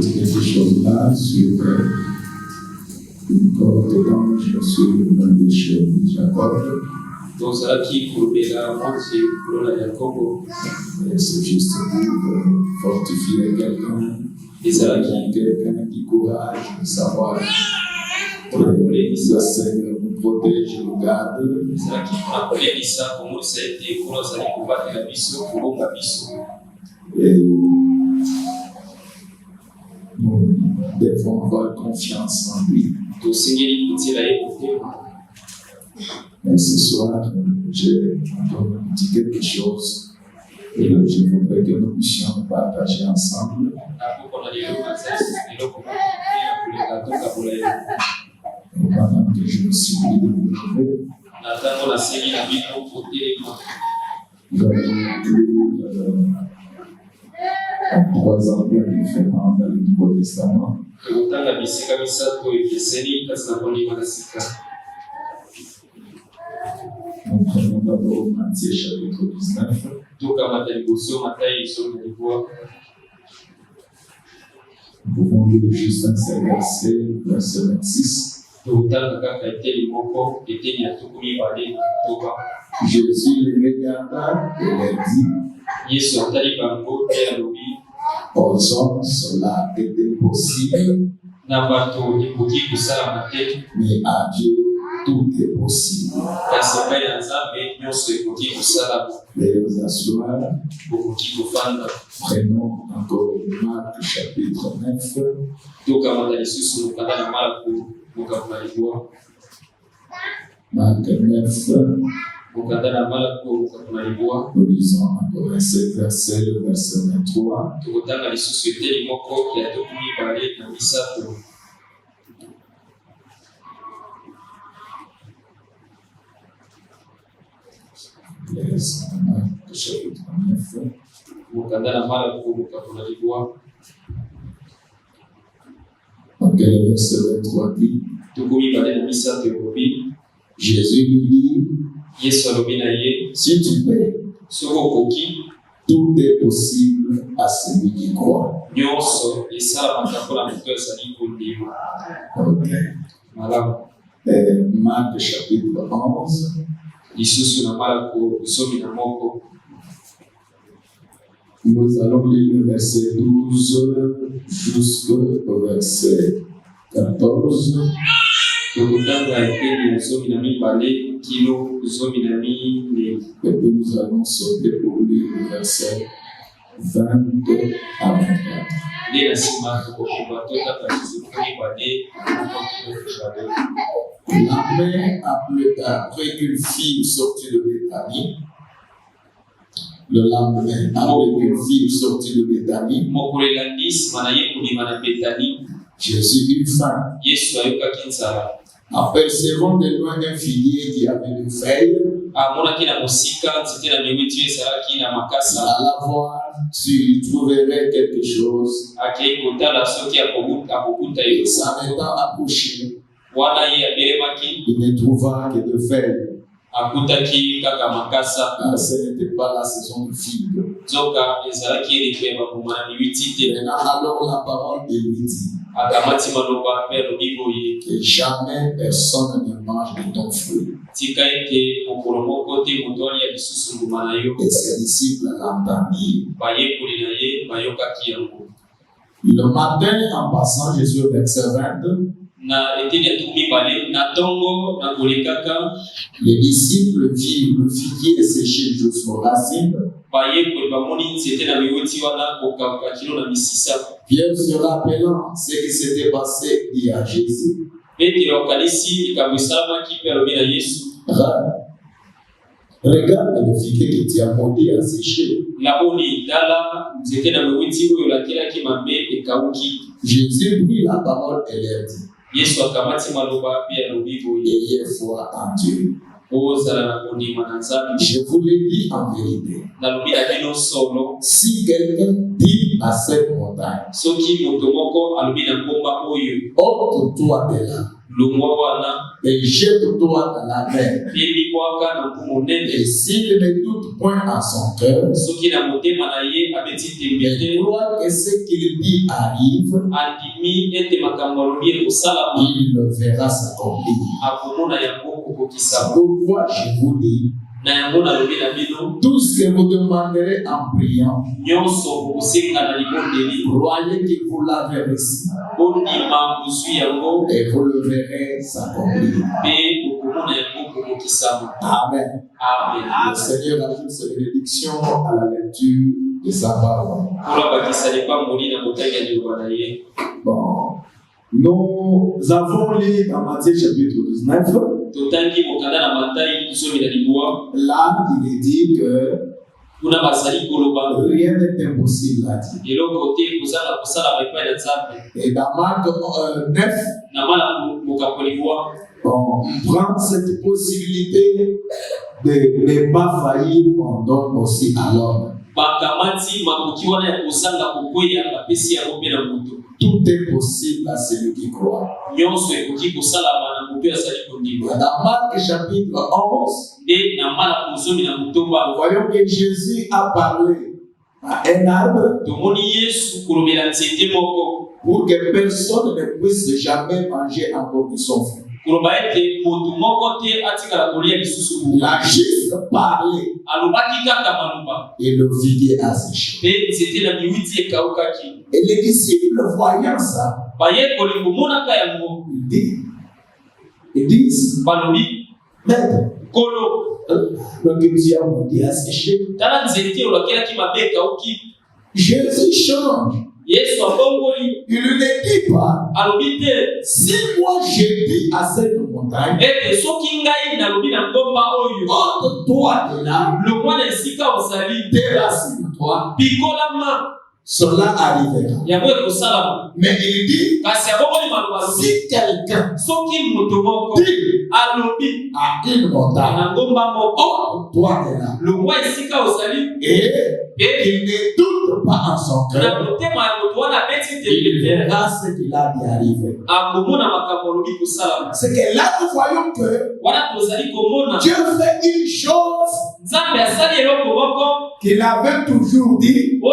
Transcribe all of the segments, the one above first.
quelque chose là sur une corde d'ange sur un des cheveux de Jacob. tozalaki kolobela mwasi kolona Yakobo. C'est juste pour fortifier quelqu'un qui courage de savoir que le Seigneur nous protège et nous garde. Et nous devons avoir confiance en lui. Mais ce soir, j'ai encore dit quelque chose et je voudrais que nous puissions partager ensemble. Pendant que je me suis dit de vous lever, je vais lire 3 endroits différents dans le Nouveau Testament. Nous prenons d'abord Matthieu chapitre 19. Nous pouvons lire juste un seul verset, verset 26. Jésus les regarda et leur dit, aux hommes cela était possible, mais à Dieu tout est possible. Les asseoir, prenons encore Marc chapitre 9. Marc 9. Nous lisons encore un seul verset, le verset 23. Les Marc chapitre 9. Donc le verset 23 dit, Jésus lui dit, si tu peux, tout est possible à celui qui croit. Okay. Marc chapitre 11. Nous allons lire le verset 12 jusqu'au verset 14. Et puis nous allons sauter pour lire le verset 22 à 24. Après qu'une fille sortie de Béthanie, le lendemain, après qu'une fille sortie de Béthanie, Jésus eut faim. Apercevant de loin un figuier qui avait des feuilles, alla voir s'il trouverait quelque chose. S'en étant approché, il ne trouva que de feuilles. Ce n'était pas la saison de figues. Alors la parole de lui dit, que jamais personne ne mange de ton fruit. Et ses disciples l'entendirent. Le matin, en passant, Jésus au verset 22, les disciples virent le figuier séché jusqu'aux racines. Pierre, se rappelant ce qui s'était passé, dit à Jésus, regarde le figuier que tu as monté à sécher. Jésus prit la parole et leur dit, ayez foi en Dieu. Je vous le dis en vérité. Si quelqu'un dit à cette montagne, ôte-toi de là et jette-toi dans la mer. Et s'il ne doute point en son cœur, et croit que ce qu'il dit arrive, il le verra s'accomplir. Pourquoi je vous dis, tout ce que vous demanderez en priant, croyez que vous l'avez reçu et vous le verrez s'accomplir. Amen. Le Seigneur ajoute ses bénédictions à la lecture de sa parole. Bon. Nous avons lu dans Matthieu chapitre 19. Là, il est dit que rien n'est impossible à Dieu. Et dans Marc 9, on prend cette possibilité de ne pas faillir, on donne aussi à l'homme. Tout est possible à celui qui croit. Dans Marc chapitre 11, voyons que Jésus a parlé à un arbre pour que personne ne puisse jamais manger encore de son fruit. Il a juste parlé et le viguier a séché. Et les disciples voyant ça, ils disent, Maître, le viguier a séché. Jésus change. Il ne dit pas, si moi je dis à cette montagne, ôte-toi de là, déraciне-toi, cela arrivera. Mais il dit, si quelqu'un dit à une montagne, ôte-toi de là, et il ne doute pas en son cœur, il verra ce qu'il a dit arriver. C'est que là nous voyons que Dieu fait une chose qu'il avait toujours dit qu'il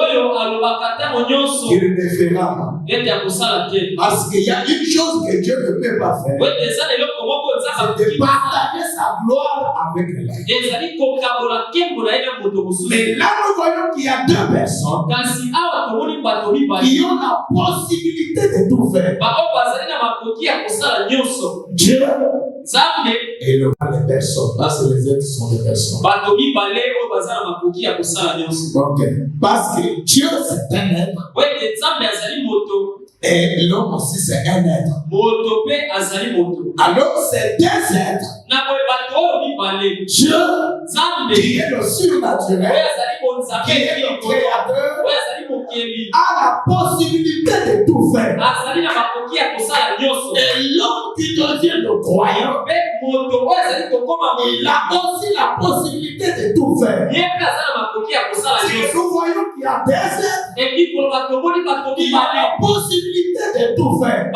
ne fera pas. Parce qu'il y a une chose que Dieu ne peut pas faire, c'est de partager sa gloire avec les autres. Mais là nous voyons qu'il y a deux personnes qui ont la possibilité de tout faire. Dieu et le mal des personnes. Parce que les êtres sont des personnes. Ok. Parce que Dieu c'est un être. Et l'homme aussi c'est un être. Alors c'est deux êtres. Dieu qui est le surnaturel, qui est le créateur, a la possibilité de tout faire. Et l'homme qui devient le croyant, il a aussi la possibilité de tout faire. Si nous voyons qu'il y a des êtres, il a la possibilité de tout faire.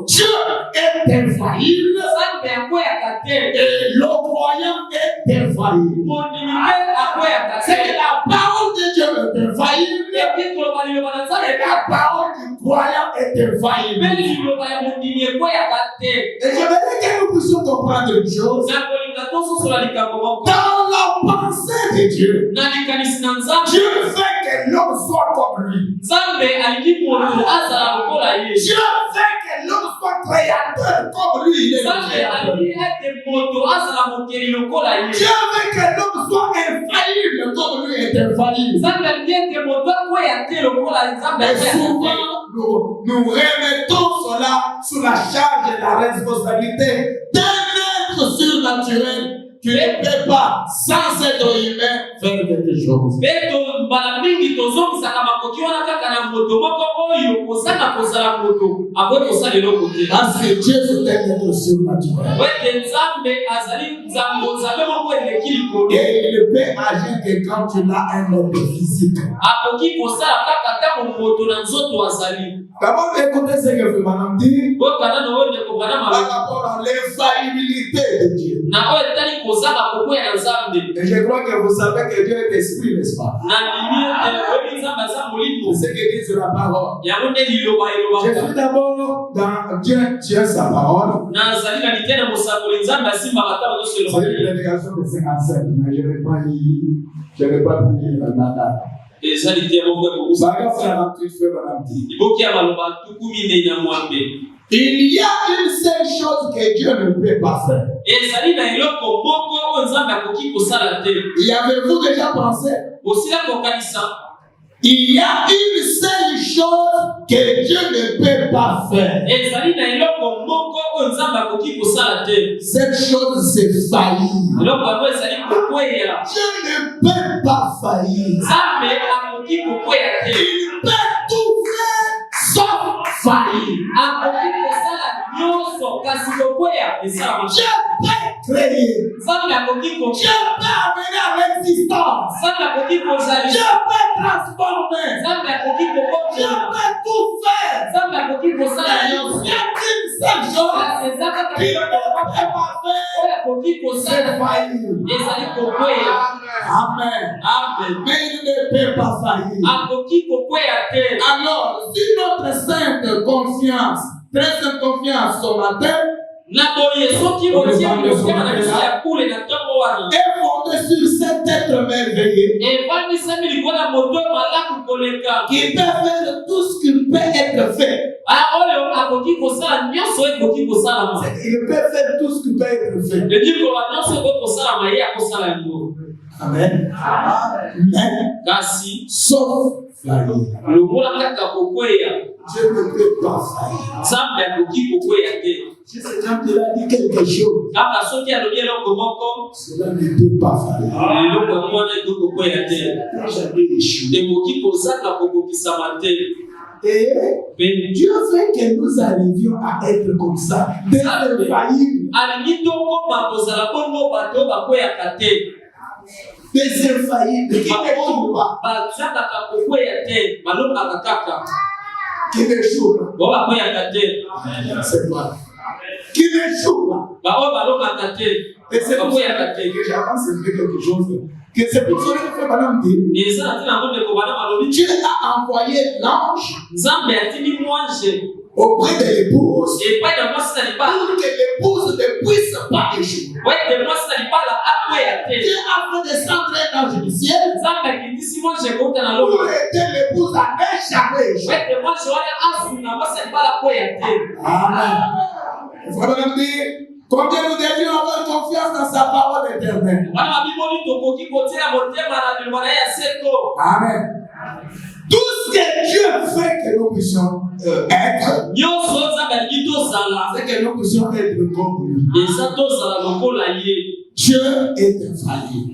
Dieu est infaillible et le croyant est infaillible. C'est que la parole de Dieu est infaillible et la parole du croyant est infaillible. Et je voudrais que nous puissions comprendre une chose. Dans la pensée de Dieu, Dieu veut que l'homme soit comme lui. Dieu veut que l'homme soit créateur comme lui. Dieu veut que l'homme soit infaillible comme lui est infaillible. Et souvent, nous remettons cela sous la charge et la responsabilité d'un être surnaturel qui ne peut pas, sans être humain, faire quelque chose. Parce que Dieu c'est un être surnaturel. Et il ne peut agir que quand tu as un être physique. D'abord, écoutez ce que vous m'avez dit par rapport à l'infaillibilité de Dieu. Et je crois que vous savez que Dieu est esprit, n'est-ce pas? C'est ce que dit la parole. Je suis d'abord dans Dieu sa parole. C'est une prédication de 57, mais je n'ai pas pris la date. Il y a une seule chose que Dieu ne peut pas faire. Y avez-vous déjà pensé? Il y a une seule chose que Dieu ne peut pas faire. Cette chose, c'est faillir. Dieu ne peut pas faillir. Il peut tout faire sauf faillir. Dieu peut créer. Dieu peut amener à l'existence. Dieu peut transformer. Dieu peut tout faire. Mais il y a une seule chose qu'il ne peut pas faire, c'est faillir. Amen. Mais il ne peut pas faillir. Alors, si notre sainte confiance, très sainte confiance ce matin, est fondée sur cet être merveilleux qui peut faire tout ce qui peut être fait. Il peut faire tout ce qui peut être fait. Amen. Mais, sauf faillir. Dieu ne peut pas faillir. Si cet homme te l'a dit quelque chose, cela ne peut pas faillir. Et Dieu fait que nous arrivions à être comme ça, infaillibles. Des infaillibles qui n'échouent pas. Qui n'échouent pas. C'est pas. Qui n'échouent pas. Et c'est pour ça que j'avance quelque chose. Que c'est pour ça que Madame dit, Dieu a envoyé l'ange auprès de l'épouse pour que l'épouse ne puisse pas échouer. Dieu a fait descendre un ange du ciel pour aider l'épouse à ne jamais échouer. Amen. Madame dit, combien nous devions avoir confiance dans sa parole éternelle. Amen. Tout ce que Dieu fait que nous puissions être, c'est que nous puissions être comme lui. Dieu est infaillible.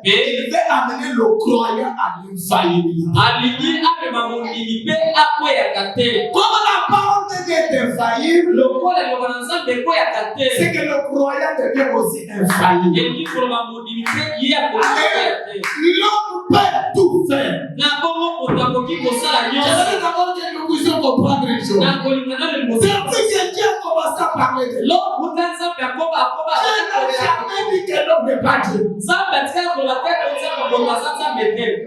Et il veut amener le croyant à l'infaillibilité. Comme la parole de Dieu est infaillible, c'est que le croyant devient aussi infaillible. L'homme peut tout faire. Je veux d'abord que nous puissions comprendre une chose. Depuis que Dieu a commencé à parler de l'homme, Dieu n'a jamais dit que l'homme n'est pas Dieu.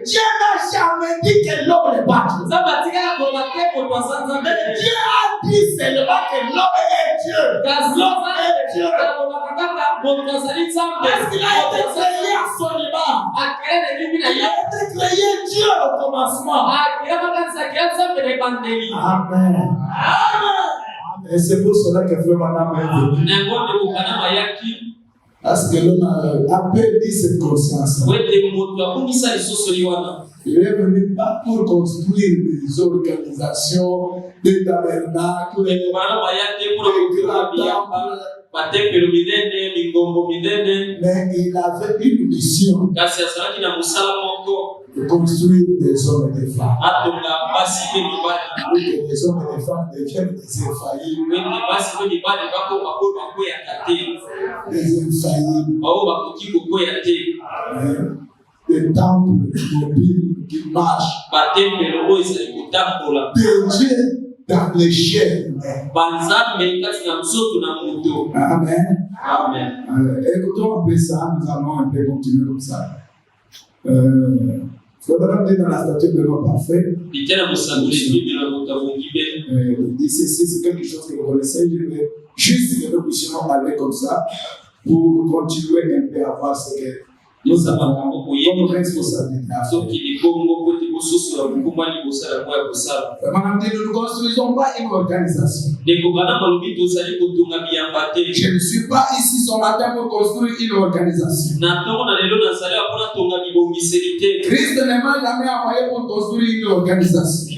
Dieu n'a jamais dit que l'homme n'est pas Dieu. Mais Dieu a dit seulement que l'homme est Dieu. L'homme est Dieu. Parce qu'il a été créé à son image. Il a été créé Dieu au commencement. Amen. Amen. Et c'est pour cela que Frère Madame est venu. Parce que l'homme a perdu cette conscience. Il est venu pas pour construire des organisations, des tabernacles, des mais il avait une mission de construire des hommes et des femmes. Pour que les hommes et les femmes deviennent des infaillibles. Des infaillibles. des temples mobiles qui marchent. De Dieu dans les chaînes. Amen. Amen. Écoutons un peu ça, nous allons un peu continuer comme ça. Il faudra dire dans la statue de l'homme parfait. Ceci, c'est quelque chose que vous connaissez. Je vais juste que nous puissions aller comme ça pour continuer un peu à voir ce que nous avons comme responsabilité à faire. Madame dit, nous ne construisons pas une organisation. Je ne suis pas ici ce matin pour construire une organisation. Christ ne m'a jamais envoyé pour construire une organisation.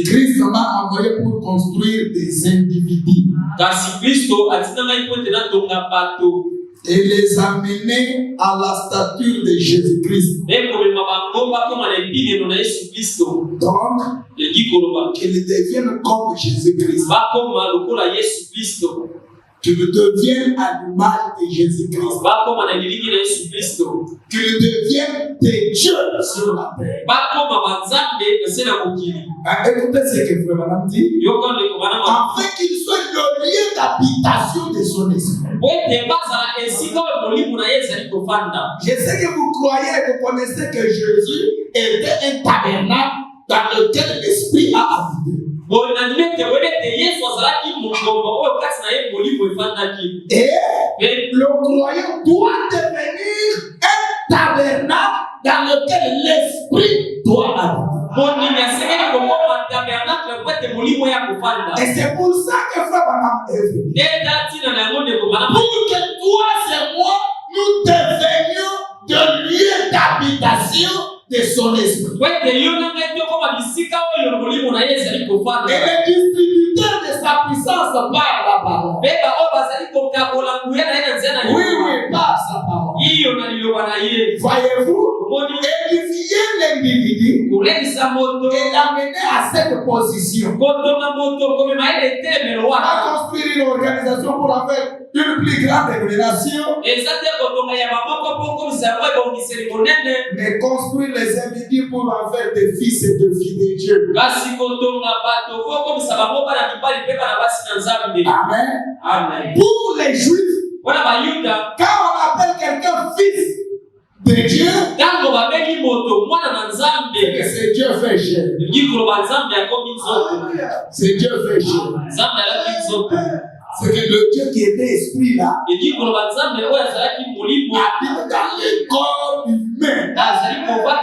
Christ m'a envoyé pour construire des individus. Et les amener à la stature de Jésus-Christ. Donc, qu'ils deviennent comme Jésus-Christ. Qu'ils deviennent à l'image de Jésus-Christ. Qu'ils deviennent des dieux sur la terre. Écoutez ce que Frère Madame dit. Afin qu'il soit le lieu d'habitation de son esprit. Je sais que vous croyez et vous connaissez que Jésus était un tabernacle dans lequel l'esprit a habité. Et le croyant doit devenir un tabernacle dans lequel l'esprit doit habiter. Et c'est pour ça que Frère Branham est venu. Pour que toi et moi, nous devenions de lieu d'habitation de son esprit. Et le distributeur de sa puissance par la parole. Oui, par sa parole. Voyez-vous, édifier l'individu et l'amener à cette position. Pas construire une organisation pour en faire une plus grande révélation, mais construire les individus pour en faire des fils et des filles de Dieu. Amen. Amen. Pour les Juifs, quand on appelle quelqu'un fils de Dieu, c'est Dieu fait chair. C'est Dieu fait chair. C'est que le Dieu qui était esprit là habite dans le corps humain. Voilà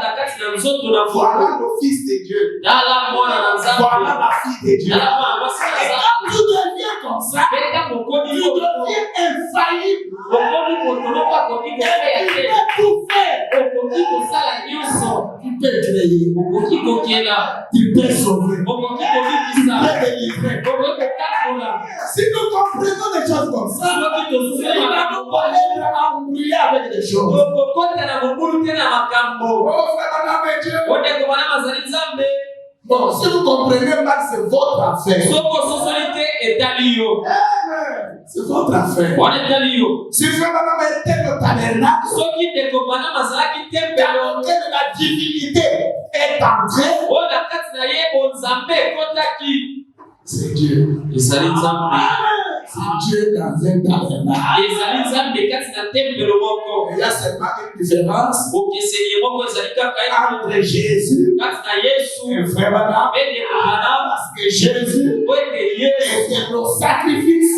le fils de Dieu. Voilà la fille de Dieu. Et quand tu deviens comme ça, tu deviens infaillible. Et tu peux tout faire. Tu peux créer. Tu peux sauver. Tu peux délivrer. Si nous comprenons des choses comme ça, nous n'allons pas être embrouillés avec des choses. Oh, frère Madame et Dieu. Bon, si vous comprenez mal, c'est votre affaire. C'est votre affaire. Si Frère Madame était le tabernacle, dans lequel la divinité est entrée, c'est Dieu. C'est Dieu dans un tabernacle. Il y a seulement une différence entre Jésus et Frère Branham, parce que Jésus était le sacrifice,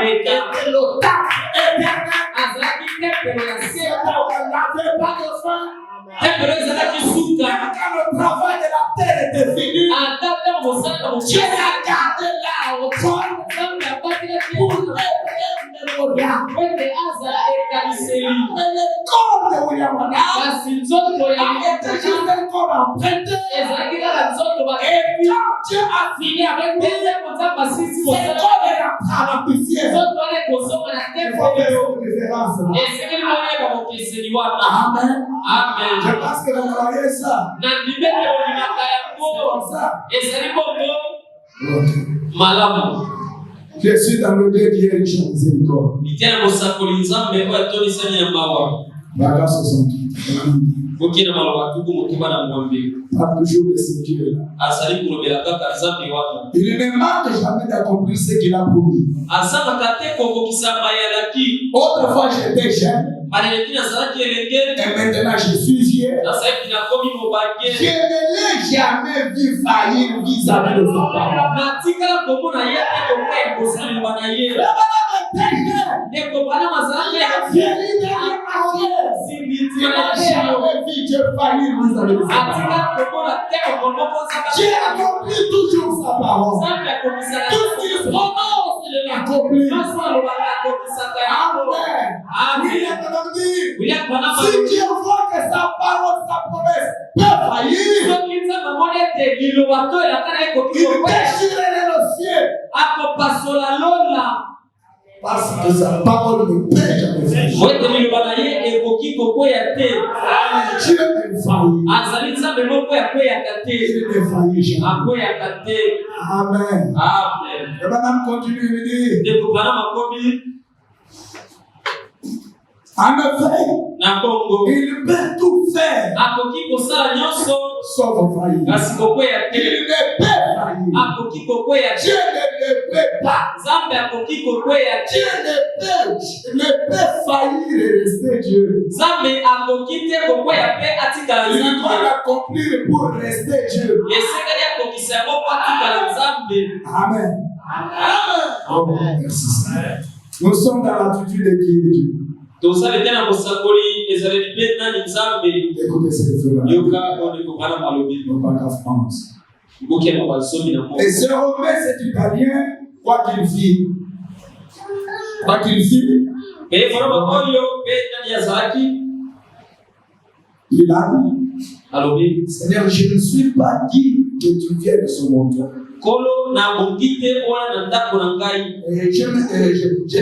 était le temple éternel. On n'avait pas de fin. Quand le travail de la terre était fini, Dieu a gardé là au trône pour mémorial. Et le corps de William Branham a été juste un corps emprunté. Et puis Dieu a fini avec lui. Ce corps est rentré à la poussière. Il faut faire une différence. Amen. Amen. Je pense que vous voyez ça. C'est comme ça. Je suis dans le Dieu qui est riche en miséricorde. Vaga 68. Bokina maloba tuku mutuba na mwambi. Pas toujours de ce Dieu là. Asali kulobela kaka nzambe wana. Il ne manque jamais d'accomplir ce qu'il a promis. Asaka tate koko kisama yalaki. Autrefois j'étais jeune. Maleleki nazalaki elenge. Et maintenant je suis vieux. Sasa hivi nakomi mobake. Je ne l'ai jamais vu faillir vis-à-vis de sa parole. Natikala komona ye te komona ekosala liloba na ye. Ekobana mazalaki ya jamais vu Dieu faillir vis-à-vis de sa parole. Dieu accomplit toujours sa parole. Tout ce qu'il prononce, il l'accomplit. Amen. Si Dieu voit que sa parole, sa promesse peut faillir, il déchirerait le ciel. Parce que sa parole ne peut jamais faillir. Dieu est infaillible. Il ne faillit jamais. Amen. Et madame continue de dire. En effet, il peut tout faire. Sauf faillir. Il ne peut faillir. Dieu ne peut pas. Dieu ne peut faillir et rester Dieu. Il doit l'accomplir pour rester Dieu. Amen. Amen. Oh, merci Seigneur. Nous sommes dans l'attitude de qui de Dieu. Écoutez ce France. Et ce Romain, cet Italien, quoi qu'il fit, il a dit, Seigneur, je ne suis pas dit que tu viennes sur mon toit. Je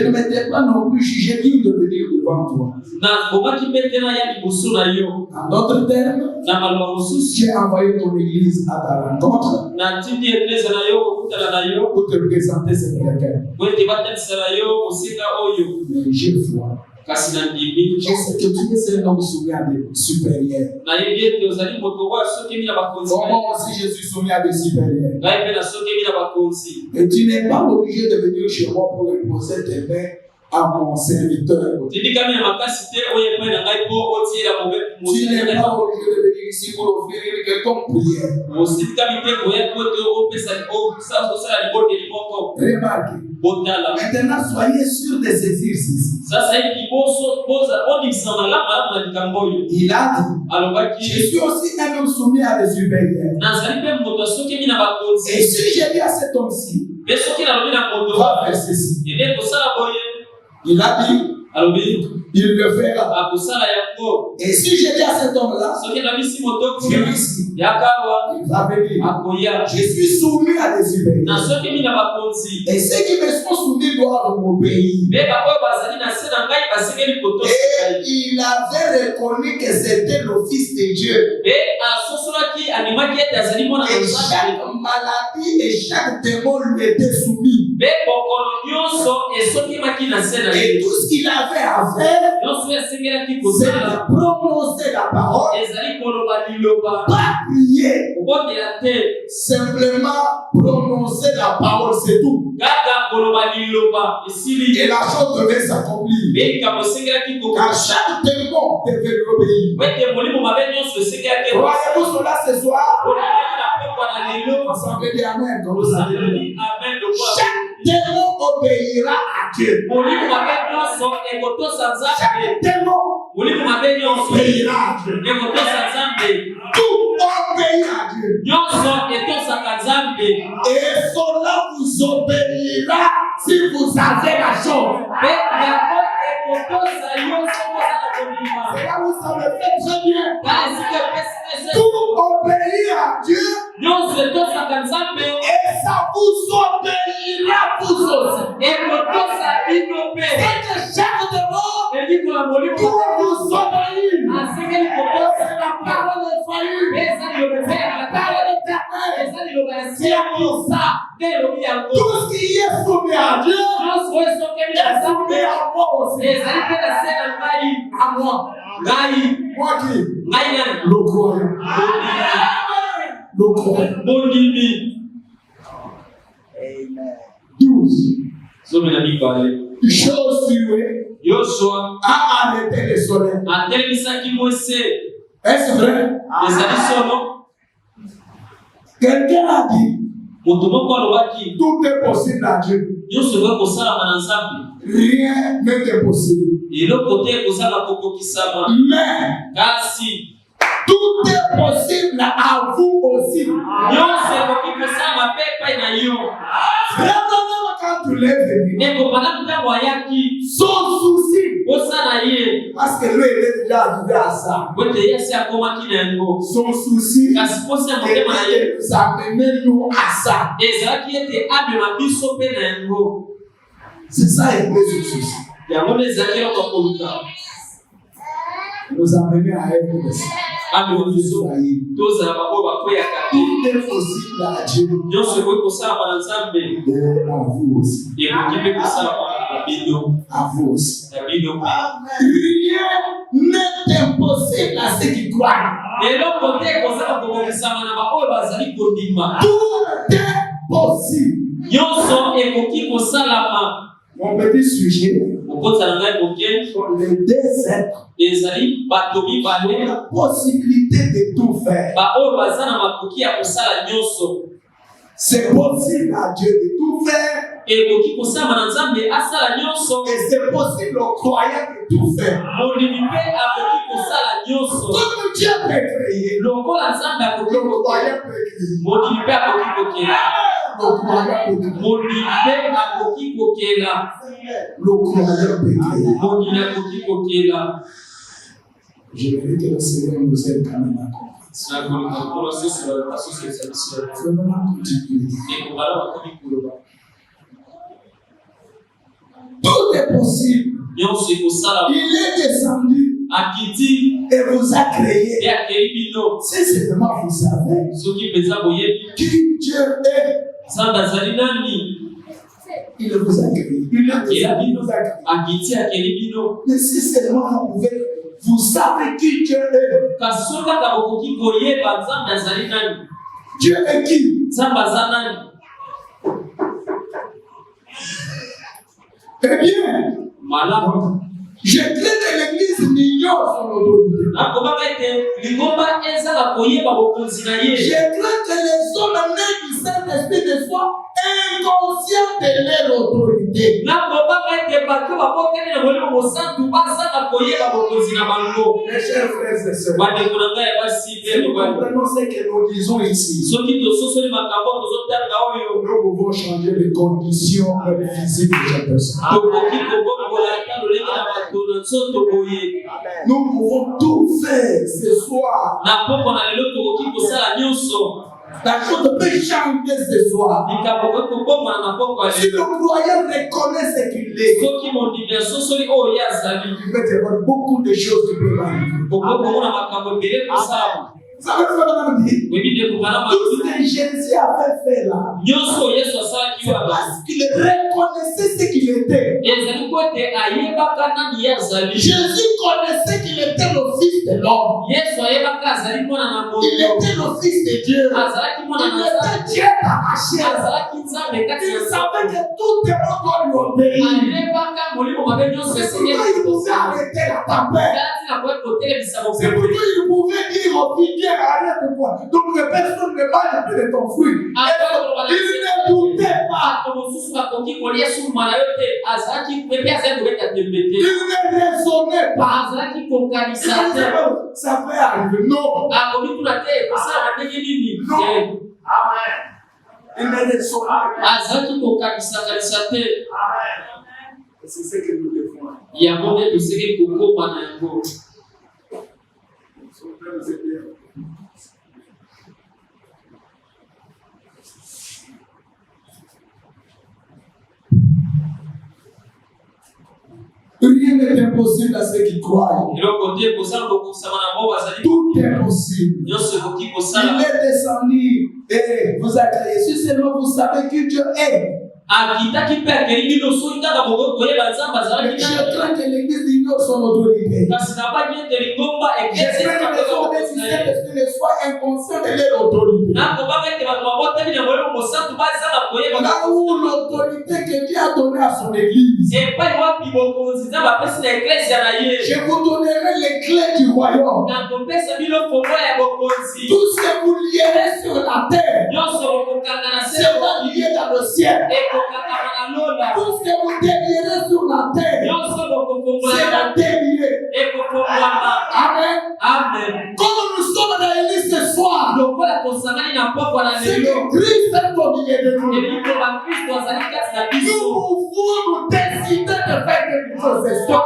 ne m'étais pas non plus jugé digne de venir devant toi. En d'autres termes, j'ai envoyé ton église à ta rencontre pour te présenter cette requête. Mais j'ai foi. Je sais que tu es un homme soumis à des supérieurs. Moi aussi, je suis soumis à des supérieurs. Et tu n'es pas obligé de venir chez moi pour imposer tes mains à mon serviteur. Tu n'es pas obligé de venir ici pour offrir quelconque prière. Remarquez. Maintenant, soyez sûr de saisir ceci. Il a dit, je suis aussi un homme soumis à des supérieurs. Et si j'ai dit à cet homme-ci, va faire ceci. Il a dit, il le fera. Et si j'ai dit à cet homme-là, viens ici, il va venir. Je suis soumis à des supérieurs. Et ceux qui me sont soumis doivent m'obéir. Et il avait reconnu que c'était le Fils de Dieu. Et chaque maladie et chaque démon lui était soumis. Et tout ce qu'il avait à faire, c'est de prononcer la parole, pas prier, simplement prononcer la parole, c'est tout. Et la chose devait s'accomplir. Car chaque démon devait obéir. Croyez-vous cela ce soir? Ensemble dit Amen. Chaque démon obéira à Dieu. Chaque démon obéira à Dieu. Tout obéit à Dieu. Et cela vous obéira si vous avez la chose. C'est là où ça me fait très bien. Tout obéit à Dieu. Et ça vous obéira vous aussi. C'est que chaque démon doit vous obéir. C'est la parole de faillir. C'est la parole éternelle. C'est pour ça. Tout ce qui est soumis à Dieu fondé à moi aussi. À moi. Moi qui? Le croyant. Le croyant. Amen. 12. Josué Yoshua a arrêté le soleil. atelemisaki Moïse Est-ce vrai? ezali solo Quelqu'un a dit moto moko alobaki tout est possible à Dieu. nyonso ekoki kosalama na Nzambe Rien n'est impossible. eloko te ekozala kokokisama Mais kasi tout est possible à vous aussi. nyonso ekoki kosalama mpe epai na yo Vraiment, quand tu l'es venu, ekopana ntango ayaki son souci, osala ye parce que lui il est déjà arrivé à ça. wete ye asi akomaki na yango Son souci, kasi mposi ya motema na ye c'est de nous amener nous à ça. ezalaki ete amema biso mpe na yango C'est ça un peu son souci. yango nde ezalaki eloko ya koluka Nous amener à être de ça. amema biso tozala baoyo bakweyaka te Tout est possible à Dieu. nyonso ekoki kosalama na Nzambe Et à vous aussi. ekoki mpe kosalama na bino À vous aussi. na bino mpe Rien n'est impossible à ceux qui croient. eloko te ekozala kokokisama na baoyo bazali kondima Tout est possible. nyonso ekoki kosalama Mon petit sujet, okota na ngai moke sont les deux êtres ezali bato qui ont mibale la possibilité de tout faire. baoyo baza na makoki ya kosala nyonso C'est possible à Dieu de tout faire ekoki kosalama na Nzambe asala nyonso et c'est possible aux croyants de tout faire. molimi mpe akoki kosala nyonso Comme Dieu peut créer, lokola Nzambe akoki le kokela croyant peut créer. molimi mpe akoki kokela Le croyant peut créer. molimi mpe akoki kokela Le croyant peut créer. molimi akoki kokela Je veux que le Seigneur nous aide quand même à comprendre. nakolinga mpona sosola basosolesa biso Vraiment continuer. ekongala bakomi koloba Tout est possible. nyonso ekosalama Il est descendu akiti et vous a créé. mpe akei bino Si seulement vous savez soki mpenza boyebi qui Dieu est, Nzambe azali nani il vous a créé. Il est descendu, il vous a créé. akiti akeli bino Mais si seulement vous pouvez, vous savez qui Dieu est. kasi soki kaka bokoki koyeba Nzambe azali nani Dieu est qui? Nzambe aza nani Eh bien, malamu je crains que l'Église n'ignore son autorité. nakobaka ete lingomba ezala koyeba bokonzi na ye Je crains que les hommes nés du Saint-Esprit ne soient inconscients de leur autorité. nakobaka ete bato baboteli na molimo mosantu bazala koyeba bokonzi na bango Mes chers frères et sœurs, bandeko na ngai ya basi si mpe nous mibali comprenons ce que nous disons ici, soki tososoli makambo tozotanga oyo nous pouvons changer les conditions même physiques de chaque personne. tokoki kobongola ata lolenge na bato na nzoto boye Nous pouvons tout faire ce soir. na poko na lelo tokoki kosala nyonso La chose peut changer ce soir. likambo koki kobongwana na poko ya Si le lelo croyant reconnaît ce qu'il est, soki mondimi asosoli oyo ye azali il peut y avoir beaucoup de choses qui peuvent arriver. okokomona makambo ebele kosalama Vous savez ce que madame dit? oyebi ndeko kana Tout ce maluti que Jésus avait fait là, nyonso oyo yesu asalaki c'est wana parce qu'il reconnaissait ce qu'il était. ezali po ete ayebaka nani ye azali Jésus connaissait qu'il était le Fils de l'homme. yesu ayebaka azali mwana na Il moto était le Fils de Dieu. azalaki mwana Il na était nzambe Dieu dans la chair. azalaki nzambe kati Il ya savait nzambe que tout le monde doit lui obéir. ayebaka molimo mabe nyonso C'est pourquoi il pouvait arrêter la tempête. kati na koye kotelemisa C'est mopepe pourquoi il pouvait dire au figuier, arrête-toi. Donc que personne ne mange plus de ton fruit. Il ne doutait pas. bato mosusu bakoki kolia sukuma na yo te azalaki pepe azali kobeta tembe te Il ne raisonnait pas. azalaki kokanisa te Ça peut arriver. Non. akoki tuna te ekosalama ndenge nini te Il ne raisonnait pas. azalaki kokanisa te Et c'est ce que nous devons. yango nde tosengeli kokoma na yango Rien n'est impossible à ceux qui croient. eloko te kosala kokosama na bao bazali Tout est possible. nyonso ekoki Il kosala est descendu et vous a créé. Si seulement vous savez qui Dieu est, Je crains que l'église ignore son autorité. Je crains que les Saint-Esprit ne soient inconscients de leur autorité. Là où l'autorité que Dieu a donnée à son église, je vous donnerai les clés du royaume. Tout ce que vous lierez sur la terre sera lié dans le ciel. Tout ce que vous délierez sur la terre sera délié. Amen. Comme nous sommes dans l'église ce soir, c'est que Christ est au milieu de nous. Nous pouvons nous décider de faire quelque chose ce soir.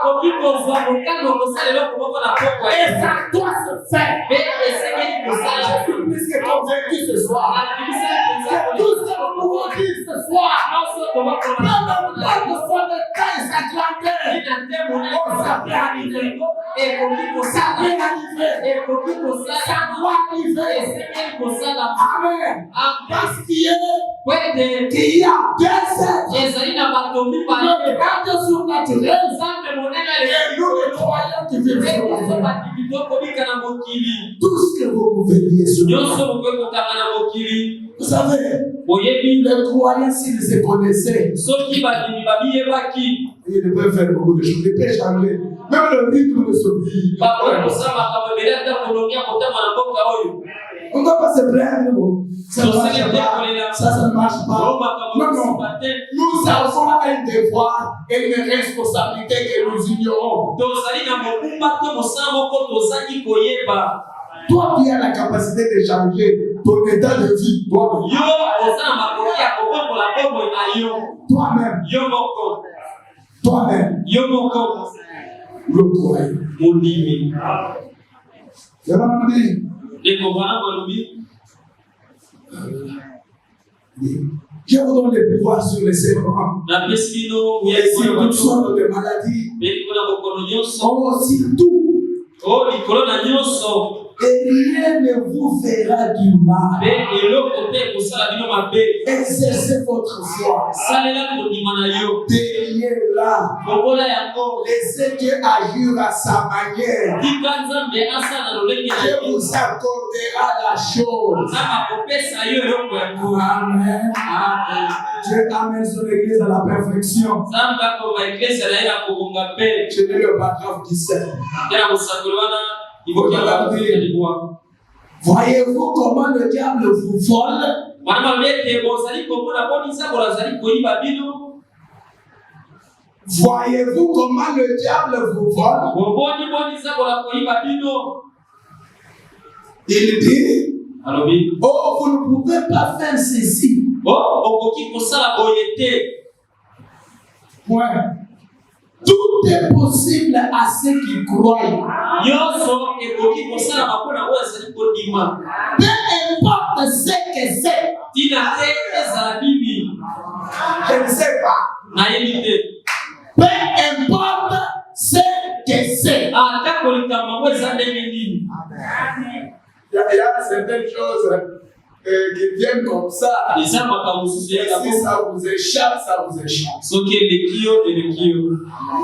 Et ça doit se faire. Je suis plus que convaincu ce soir. Tout ce que nous pouvons dire ce soir, peu importe son état et sa grandeur, on s'appelle arriver. Ça vient arriver. Ça doit arriver. Amen. Parce qu'il y a des êtres surnaturels et nous les croyants qui vivent sur la terre. Tout ce que vous pouvez dire sur nous. Vous savez, les croyants, s'ils se connaissaient, ils ne peuvent faire beaucoup de choses. Ils peuvent changer. Même le rythme de ce pays. On ne doit pas se plaindre. Ça ne marche pas. Non. Nous avons un devoir et une responsabilité que nous ignorons. Toi qui as la capacité de changer ton état de vie, toi-même, le croyant. Je vous donne le pouvoir sur les serpents. Et sur toutes sortes de maladies. Et rien ne vous fera du mal. Exercez votre foi. Déliez-la. Laissez Dieu agir à sa manière. Dieu vous accordera la chose. Amen. Dieu amène son église à la perfection. Je lis le paragraphe 17. Voyez-vous comment le diable vous vole? Voyez-vous comment le diable vous vole? Il dit, oh, vous ne pouvez pas faire ceci. Point. Tout est possible à ceux qui croient. Peu importe ce que c'est. Je ne sais pas. Peu importe ce que c'est. Il y a certaines choses qui viennent comme ça. Et si ça vous échappe, ça vous échappe. Il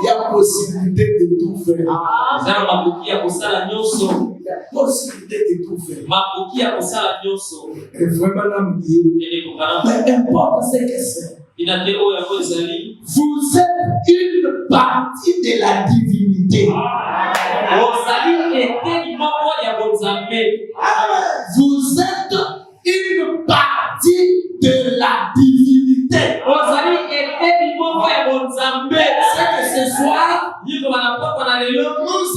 y a possibilité de tout faire. Il y a possibilité de tout faire. Et vraiment l'oublier. Peu importe ce que c'est. Vous êtes une partie de la divinité. Vous êtes une partie de la divinité. C'est que ce soir, nous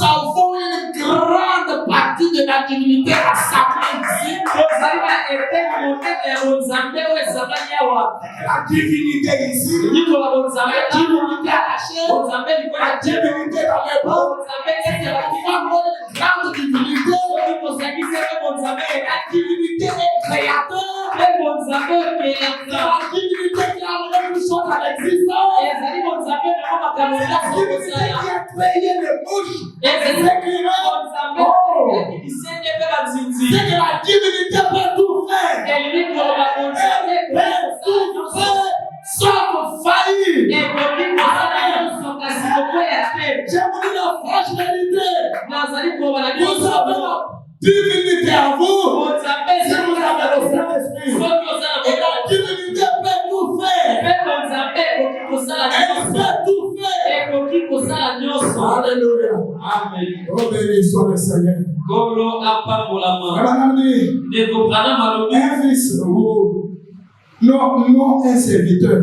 avons une grande partie de la divinité à s'appeler ici. La divinité ici, la divinité à la chair, la divinité dans les bras, une grande divinité, la divinité créateur, la divinité qui a amené une chose à l'existence, la divinité qui a créé les bouches, les écrivains. C'est que la divinité peut tout faire. Elle peut tout faire, sauf divinité à vous. Si vous avez le Saint-Esprit, et la divinité peut tout faire. Elle peut tout faire. Alléluia. Amen. Oh, béni soit le Seigneur. Un fils, non un serviteur.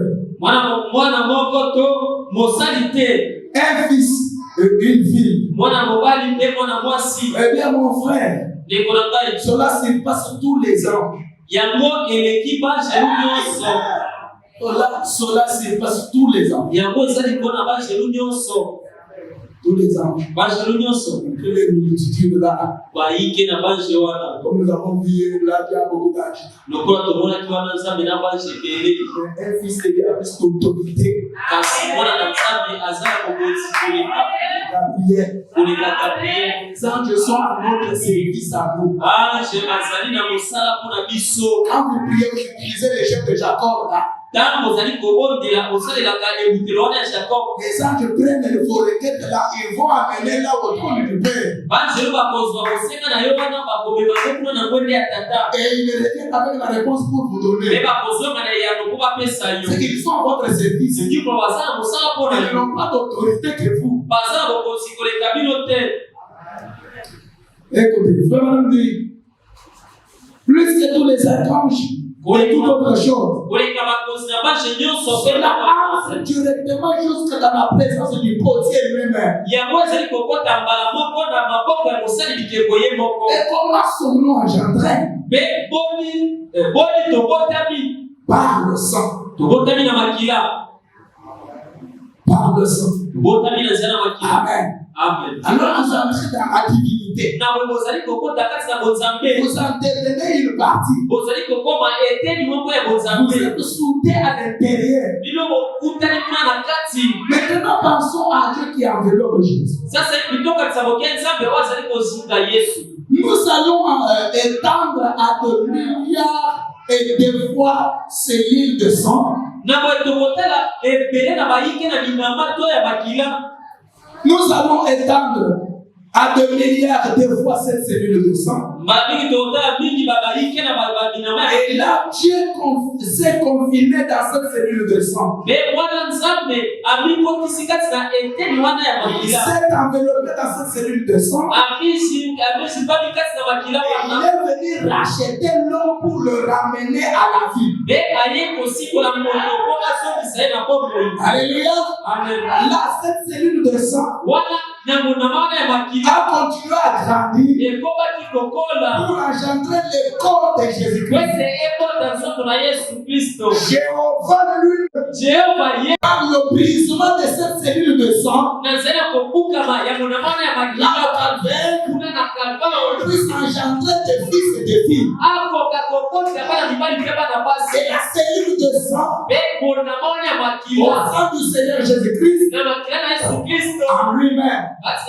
Un fils et une fille. Eh bien, mon frère, cela se passe tous les ans. Cela se passe tous les ans. Tous les ans. Tous les multitudes là. Comme nous avons vu là, il y a beaucoup d'âge. Un fils de Dieu a plus d'autorité. Sans je sois à notre service à vous. Quand vous priez, vous utilisez les chefs de Jacob là. Et ça, je prends vos requêtes là et vont amener là au trône du Père. Et il revient avec la réponse pour vous donner. C'est qu'ils sont à votre service. Ils n'ont pas d'autorité que vous. Écoutez, frère madame dit, plus que tous les archanges, et toute autre chose, cela entre directement jusque dans la présence du potier lui-même. Et comment sommes-nous engendrés? Par le sang. Par le sang. Amen. Amen. Alors vous entrez dans la divinité. Vous intervenez une partie. Vous êtes soudés à l'intérieur. Maintenant pensons à Dieu qui enveloppe Jésus. Nous allons étendre à de milliards et des fois cellules de sang. Nous allons étendre à 2 milliards de fois cette cellule de sang. Et là, Dieu s'est confiné dans cette cellule de sang. Il s'est enveloppé dans cette cellule de sang. Il est venu racheter l'homme pour le ramener à la vie. Alléluia. Là, cette cellule de sang a continué à grandir pour engendrer le corps de Jésus-Christ. Jéhovah lui, par le brisement de cette cellule de sang, là au calvaire, puisse engendrer des fils et des filles. Et la cellule de sang, au sang du Seigneur Jésus-Christ, en lui-même.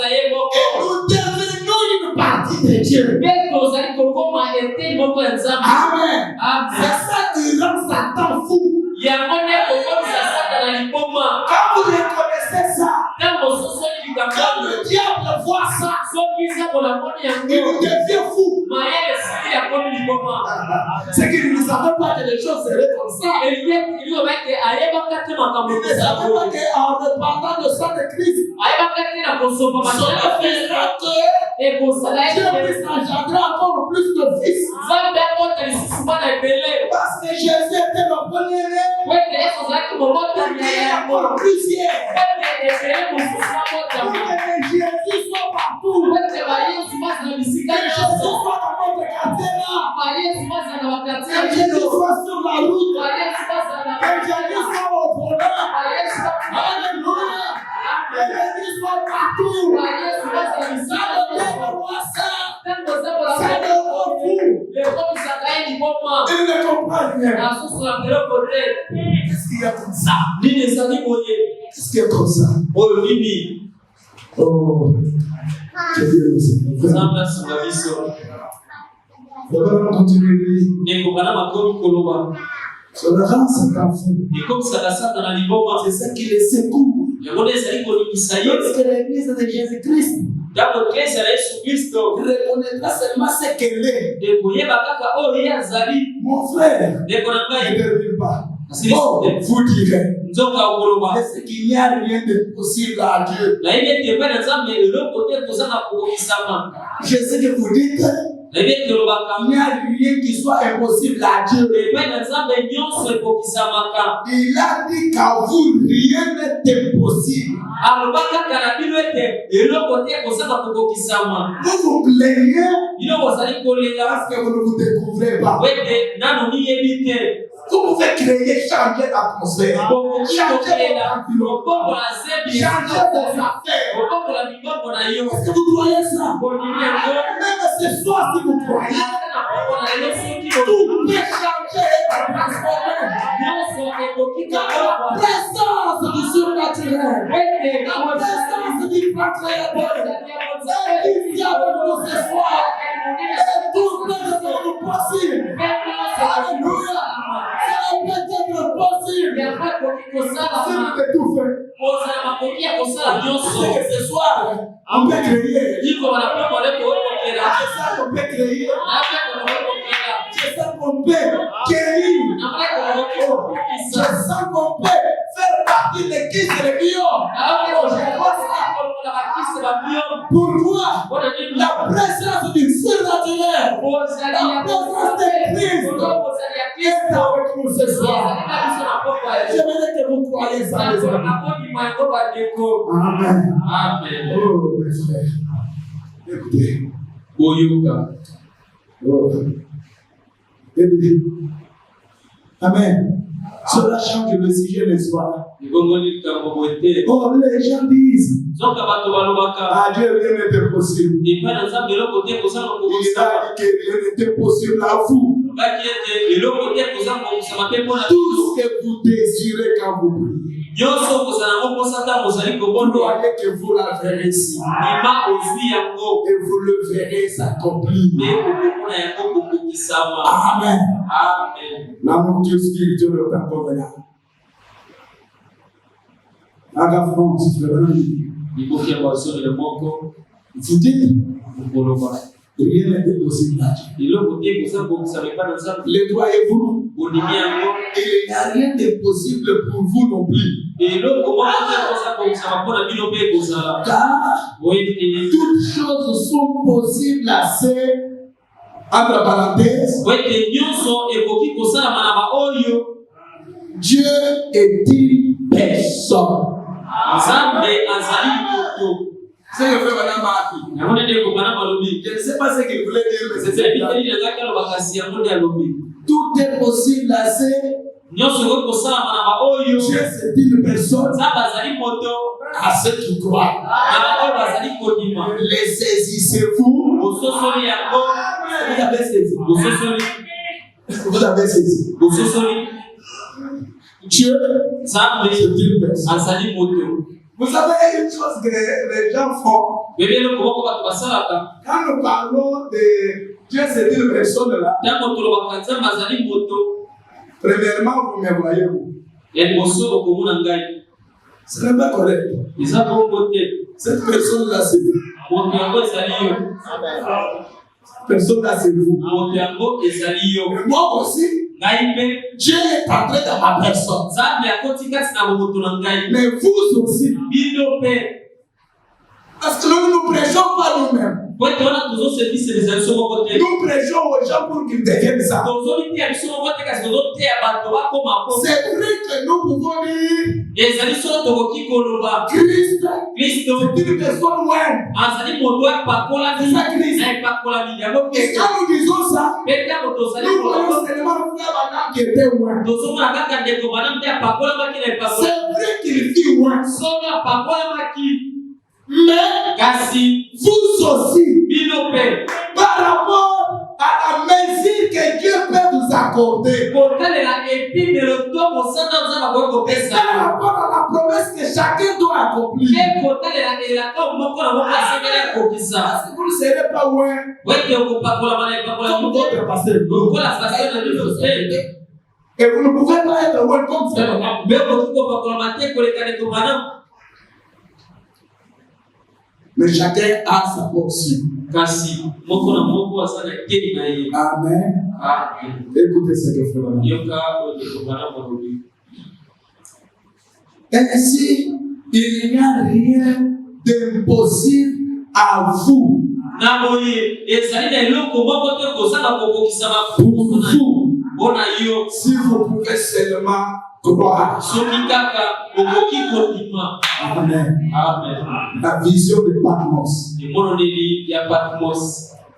Et nous devenons une partie de Dieu. Amen. C'est ça qui rend Satan fou. Quand vous reconnaissez ça, quand le diable voit ça, il devient fou. C'est que nous ne savons pas que les choses seraient comme ça. Nous ne savons pas qu'en répandant le sang de Christ, cela fera que Dieu puisse engendrer encore plus de fils. Parce que Jésus était le premier-né. Il y a encore plusieurs. Pour que Jésus soit partout. Que Jésus soit dans votre quartier là. Que Jésus soit sur la route. Que Jésus soit au volant. Alléluia. Que Jésus soit partout. Ça ne voit ça. Ça ne voit fou. Il ne comprend rien. Qu'est-ce qu'il y a comme ça? Qu'est-ce qu'il y a comme ça? Oh, que Dieu nous aime. On va continuer. Son argent, c'est un fou. Et comme ça dans la liboma, C'est ça qui les secoue. parce que l'église de Jésus-Christ reconnaîtra seulement ce qu'elle est. Mon frère, ne termine pas. Oh, vous direz, est-ce qu'il n'y a rien de possible à Dieu? Je sais que vous dites, il n'y a rien qui soit impossible à Dieu. Il a dit qu'à vous, rien n'est impossible. Vous vous plaignez parce que vous ne vous découvrez pas. Vous pouvez créer, changer l'atmosphère, changer l'environnement, changer vos affaires. Est-ce que vous croyez ça? Même ce soir, si vous croyez, tout peut changer et être transformé. La présence du surnaturel, la présence du plan créateur, elle qui vient avec nous ce soir, et tout peut devenir possible. Alléluia. Ça peut être possible. Si vous étouffez, c'est que ce soir, on peut créer. C'est ça qu'on peut créer. C'est ça qu'on peut guérir. C'est ça qu'on peut faire partie de qui c'est le lion. Pourquoi? La présence du surnaturel, la présence de Christ est avec nous ce soir. J'aimerais que vous croyez ça, les amis. Amen. Amen. Oh, mes frères. Écoutez. Oh. Écoutez. Amen. Cela change le sujet, n'est-ce pas? Oh, les gens disent, ah, Dieu, rien n'était possible. Il a dit que rien n'était possible à vous. Tout ce que vous désirez quand vous priez, croyez que vous la verrez ici. Et vous le verrez s'accomplir. Amen. L'amour Dieu spirituel est inconvénient. Vous dites, rien n'était possible à Dieu. Le croyez-vous? Il n'y a rien de possible pour vous non plus. Car toutes choses sont possibles à ceux, entre parenthèses, Dieu est-il personne? C'est le frère Madame Mahafi. Je ne sais pas ce qu'il voulait dire, mais c'est ça. Tout est possible à ceux. Dieu c'est une personne. À ceux qui croient. Les saisissez-vous? Vous avez saisi. Vous avez saisi. Dieu c'est une personne. Vous savez une chose que les gens font. Quand nous parlons de Dieu c'est une personne là. Premièrement, vous me voyez où? Ce n'est pas correct. Cette personne là c'est vous. Personne là c'est vous. Moi aussi. Dieu est entré dans ma personne. Mais vous aussi. Parce que nous ne prêchons pas nous-mêmes. Nous prêchons aux gens pour qu'ils deviennent ça. C'est vrai que nous pouvons dire Christ c'est une personne loin. C'est ça Christ. Et quand nous disons ça, nous voyons seulement le frère Madame qui était loin. C'est vrai qu'il vit loin. Mais vous aussi, par rapport à la mesure que Dieu peut vous accorder, par rapport à la promesse que chacun doit accomplir, parce que vous ne serez pas loin comme votre pasteur. Et vous ne pouvez pas être welcome frère. Mais chacun a sa portion. Amen. Écoutez ce que frère. Ainsi, il n'y a rien d'impossible à vous. Pour vous. Si vous pouvez seulement croire. Amen. La vision de Patmos.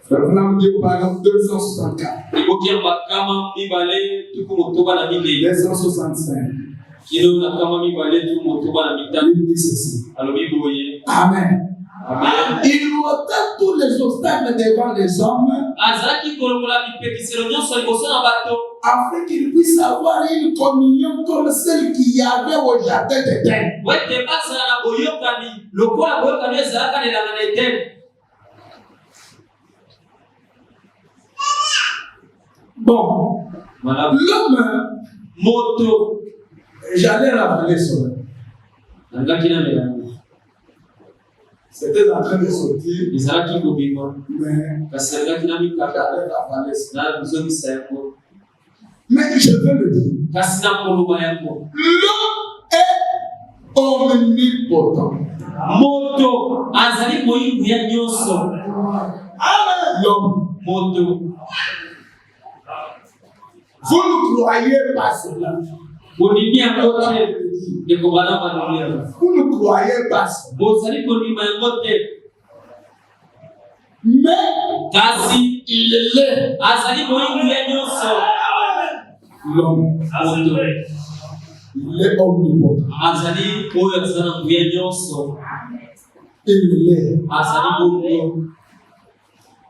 Frère Branham dit au paragraphe 264. 265. Il dit ceci. Amen. Il ôta tous les obstacles devant les hommes afin qu'ils puissent avoir une communion comme celle qu'il y avait au jardin d'Éden. Bon, l'homme, j'allais rappeler cela. C'était en train de sortir, mais j'allais rappeler cela. Mais je veux le dire. L'homme est omnipotent. Amen. L'homme. Vous ne croyez pas cela. Vous ne croyez pas cela. Mais il est l'homme. Il est omnipotent. Il est.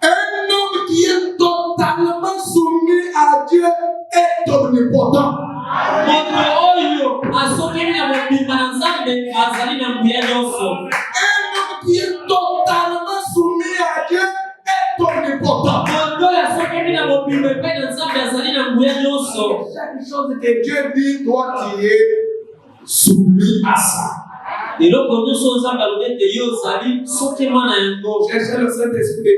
Un homme qui est totalement soumis à Dieu est omnipotent. Un homme qui est totalement soumis à Dieu est omnipotent. Chaque chose que Dieu dit, toi tu es soumis à ça. Et donc, quand nous sommes en train de dire, cherchez le Saint-Esprit.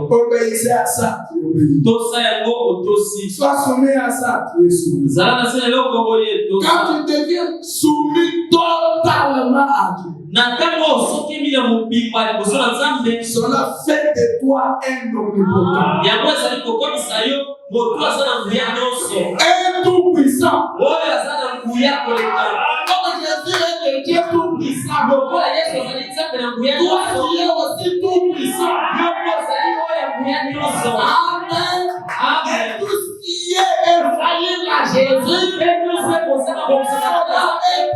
Obéissez à ça. Sois soumis à ça. Tu es soumis. Quand tu deviens soumis totalement à Dieu, cela fait de toi un omnipotent. Un tout-puissant. Jésus est le Dieu tout-puissant. Toi, tu es aussi tout-puissant. Amen. Et tout ce qui est infaillible à Jésus est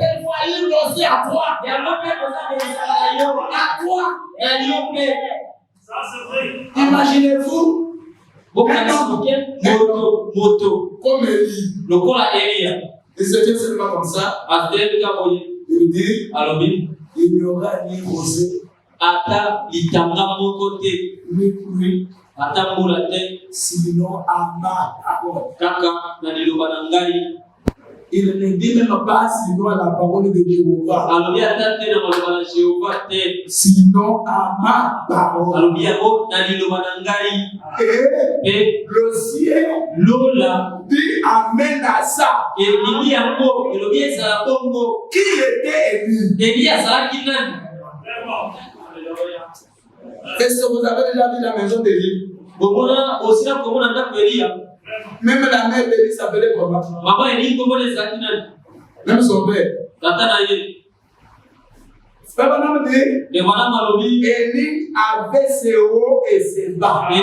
infaillible aussi à toi. À toi. Imaginez-vous. Comme Élie. Et c'était seulement comme ça. Il dit, il n'y aura ni rosé, ni pluie, sinon à ma parole. Il ne dit même pas sinon à la parole de Jéhovah. Sinon à ma parole. Et le ciel dit amen à ça. Qui était Élie? Est-ce que vous avez déjà vu la maison d'Élie? Même la mère d'Élie s'appelait comment? Même son père. Élie avait ses hauts et ses bas. Il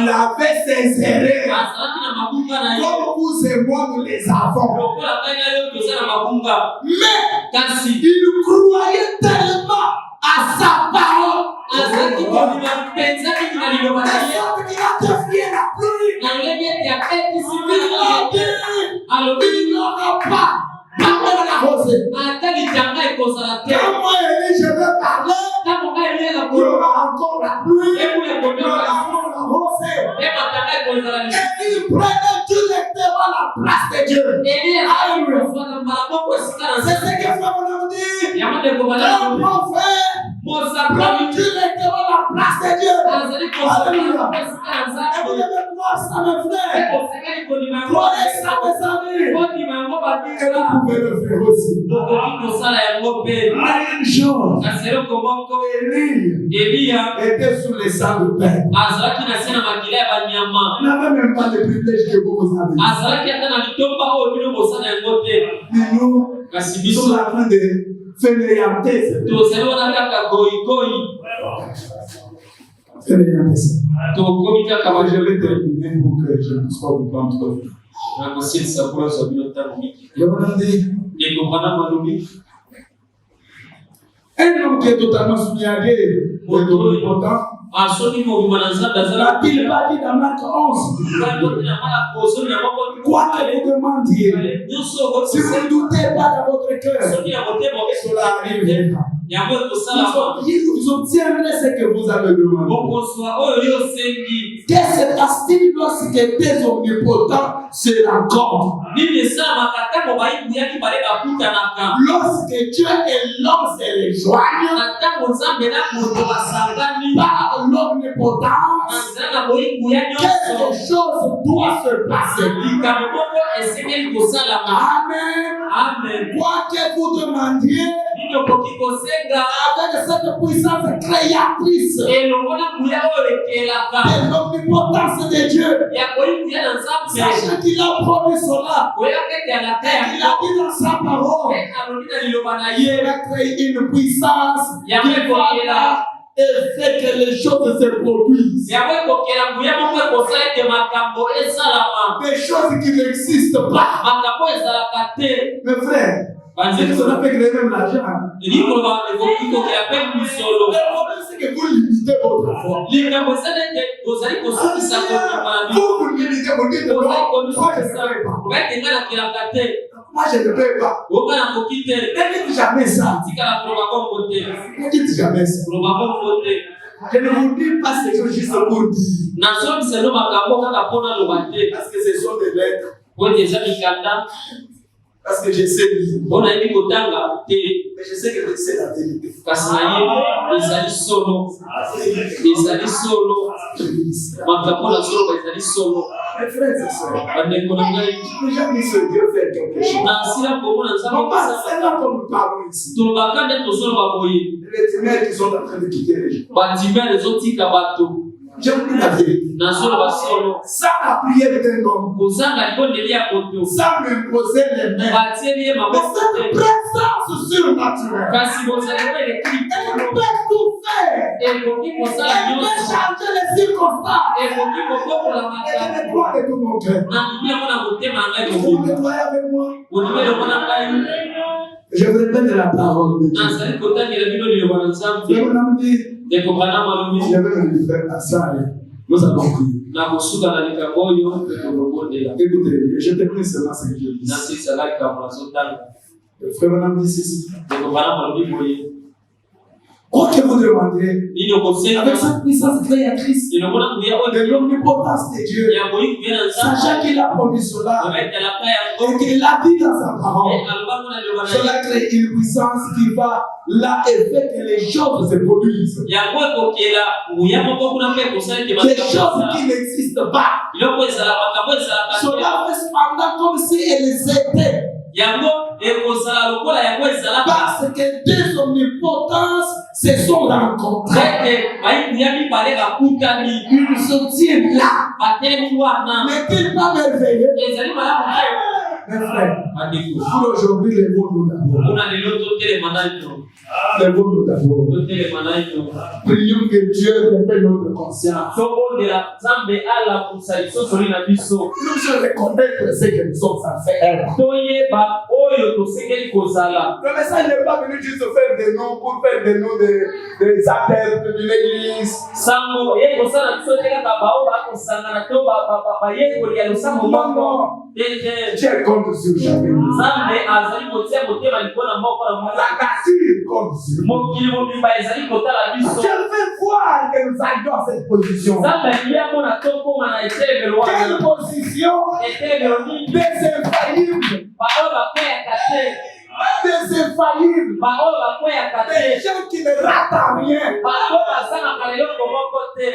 avait ses erreurs. Comme vous et moi, nous les avons. Mais il croyait tellement à sa parole. Il a défié la pluie. Il n'aura pas parlé de la rosée. Quand moi Élie, je veux parler, il y aura encore la pluie. Il y aura encore la rosée. Et Il prenait directement la place de Dieu. C'est ce que Frère Branham dit. Un prophète prend directement la place de Dieu. Alléluia. Et vous devez croire ça, mes frères. Croyez ça, mes amis. Et vous pouvez le faire aussi. Mais une chose, Élie était sous les sangs de paix. Il n'avait même pas le privilège que vous avez. Mais nous sommes en train de fainéanter. Je vais terminer pour que je ne puisse pas vous prendre trop. Je vous dis, un homme qui est totalement souillagé est omnipotent. N'a-t-il pas dit dans Marc 11? Quoi que vous demandiez, si vous ne doutez pas dans votre cœur, cela arrivera. Vous obtiendrez ce que vous avez demandé. Qu'est-ce que passe-t-il lorsque des omnipotents se rencontrent? Lorsque Dieu et l'homme se rejoignent par l'omnipotence, quelque chose doit se passer. Amen. Quoi que vous demandiez, avec cette puissance créatrice de l'omnipotence de Dieu, sachez qu'il a promis cela et qu'il a dit dans sa parole, il a créé une puissance qui va là et fait que les choses se produisent. Des choses qui n'existent pas. Mes frères, c'est que cela fait créer même l'argent. Le problème, c'est que vous limitez votre foi. Vous limitez, vous dites non, moi je ne paye pas. Moi je ne paye pas. Ne dites jamais ça. Ne dites jamais ça. Je ne vous dis pas ce que juste pour dire. Parce que ce sont des lettres. Parce que je sais lire. Mais je sais que c'est la vérité. Mes frères et sœurs, j'ai jamais ce Dieu faire quelque chose. Comment c'est là que nous parlons ici? Les ténèbres qui sont en train de quitter les gens. Je vous dis la vérité. Sans la prière d'un homme, sans m'imposer les mains, mais cette présence surnaturelle, elle peut tout faire. Elle peut changer les circonstances. Et je le crois de tout mon cœur. Vous me croyez avec moi? Je vous répète la parole de Dieu. Je vais me faire à ça. Nous allons prier. Écoutez, je termine seulement ce que je dis. Le frère Branham dit ceci. Quoi que vous demandiez, avec cette puissance créatrice de l'omnipotence de Dieu, sachez qu'il a promis cela et qu'il a dit dans sa parole, cela crée une puissance qui va là et fait que les choses se produisent. Des choses qui n'existent pas. Cela fait cependant comme si elles étaient. Parce que deux omnipotences se sont rencontrées. Ils se tiennent là. N'est-il pas merveilleux? Mes frères, pour aujourd'hui, les mots nous d'abord. Les mots nous d'abord. Prions que Dieu révèle notre conscience. Nous se reconnaître ce que nous sommes en faire. oyo tosengeli kozala. Le message n'est pas venu juste faire des noms pour faire des noms des adeptes de l'église. Sango ye kosala biso te kaka bao bakosangana to bayekoli ya losambo moko. Dieu compte sur jamais. Nzambe azali kotia motema likolo moko na moko. La nature compte sur nous. Mokili mobimba ezali kotala biso. Je veux voir que nous allions à cette position. Nzambe yamona tokoma na etemelo wana. Quelle position? Etemelo nini? Des infaillibles. Bao bakweyaka te. Des infaillibles. Bao bakweyaka te. Des gens qui ne ratent rien. Bao bazangaka leloko moko te.